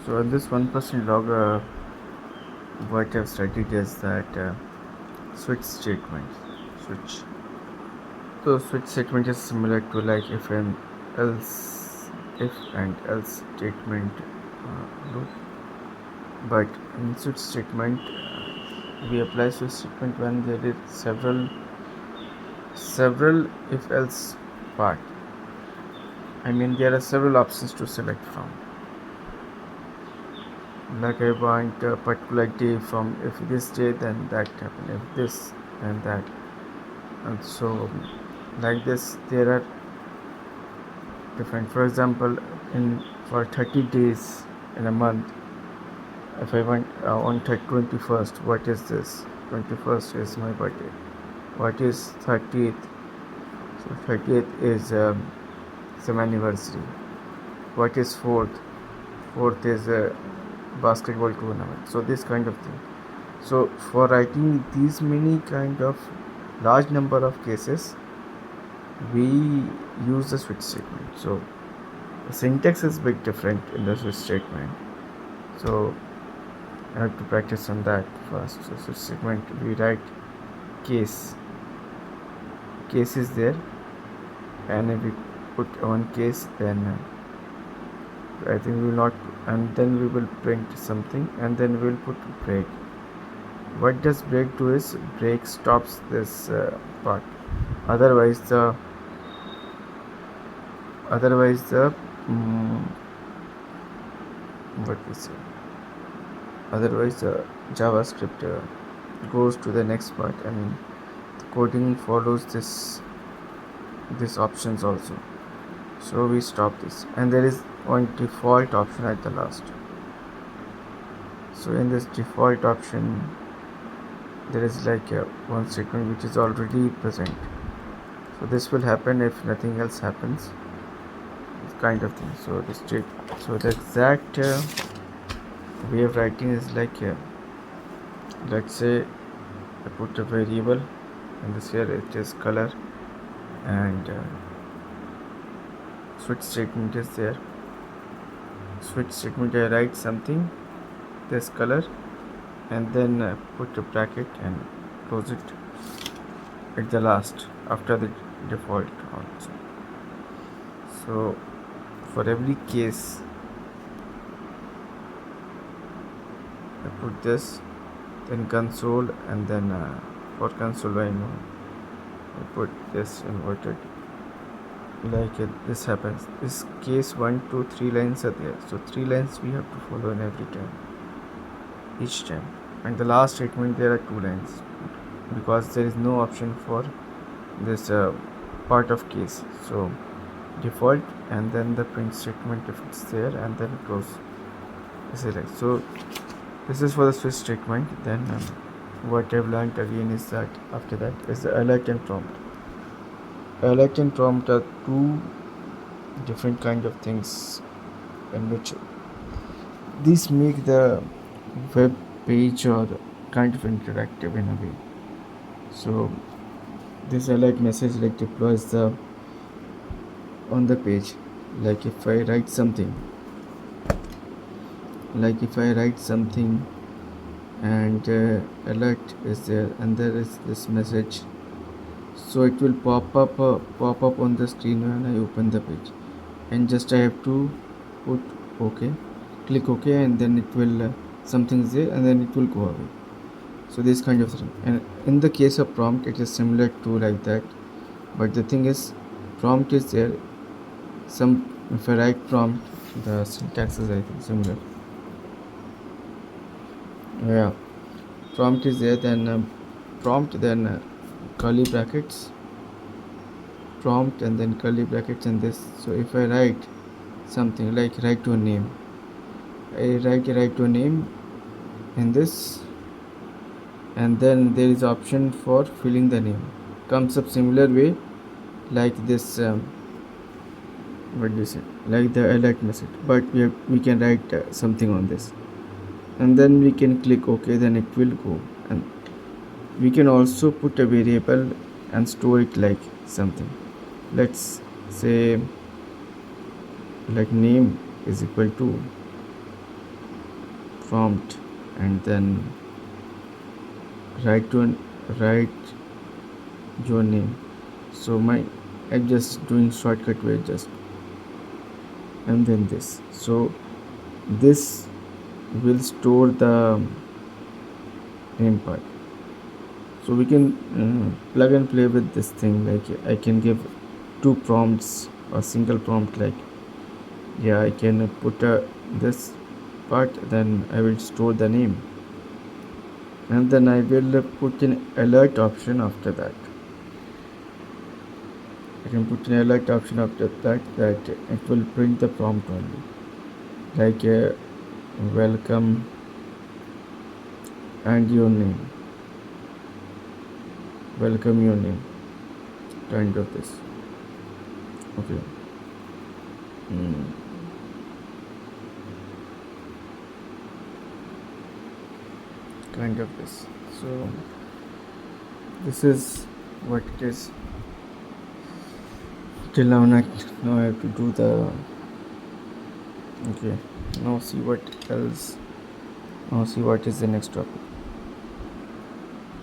So in this 1% log, what I've studied is that switch statement. Switch. So switch statement is similar to like if and else statement loop. But in switch statement, we apply switch statement when there is several if else part. I mean there are several options to select from. Like I want a particular day from if this day then that happen, if this then that, and so like this there are different. For example, in for 30 days in a month, if I want on 21st, what is this? 21st is my birthday. What is 30th? So 30th is some anniversary. What is 4th? 4th is a basketball tournament. So this kind of thing. So for writing these many kind of large number of cases, we use the switch statement. So the syntax is a bit different in the switch statement. So I have to practice on that first. So switch statement, we write case is there, and if we put one case, then I think we will not, and then we will print something, and then we will put break. What does break do is break stops this part. Otherwise the what we say, otherwise the JavaScript goes to the next part. I mean the coding follows this options also. So we stop this, and there is one default option at the last. So in this default option there is like one statement which is already present. So this will happen if nothing else happens, this kind of thing. So the exact way of writing is like let's say I put a variable, and this here it is color, and switch statement is there. Switch statement, I write something, this color, and then put a bracket and close it at the last after the default also. So for every case I put this, then console, and then for console I know I put this inverted, like this happens. This case 1, 2, 3 lines are there, so 3 lines we have to follow in every time, each time. And the last statement there are 2 lines, because there is no option for this part of case. So default, and then the print statement if it's there, and then close. So this is for the switch statement. Then what I've learned again is that after that is the alert and prompt. Alert and prompt are two different kind of things in which these make the web page or kind of interactive in a way. So this alert message like deploys the on the page. Like if I write something, and alert is there, and there is this message, so it will pop up on the screen when I open the page, and just I have to put OK, click OK, and then it will something is there, and then it will go away. So this kind of thing. And in the case of prompt, it is similar to like that, but the thing is prompt is there. If I write prompt, the syntax is I think similar. Yeah, prompt is there, then prompt, then curly brackets, prompt, and then curly brackets, and this. So if I write something like write to a name, I write to a name in this, and then there is option for filling the name, comes up similar way like this what do you say, like the alert message, but we can write something on this, and then we can click OK, then it will go. And we can also put a variable and store it like something. Let's say like name is equal to prompt and then write to write your name. So my I'm just doing shortcut way, just and then this. So this will store the name part. So we can plug and play with this thing. Like I can give two prompts, a single prompt, like yeah, I can put this part, then I will store the name, and then I will put an alert option after that. I can put an alert option after that it will print the prompt only, like welcome and your name, welcome your name, kind of this. Okay. Mm, kind of this. So this is what it is till now. Now I have to do the. Okay, now see what else. Now see what is the next topic.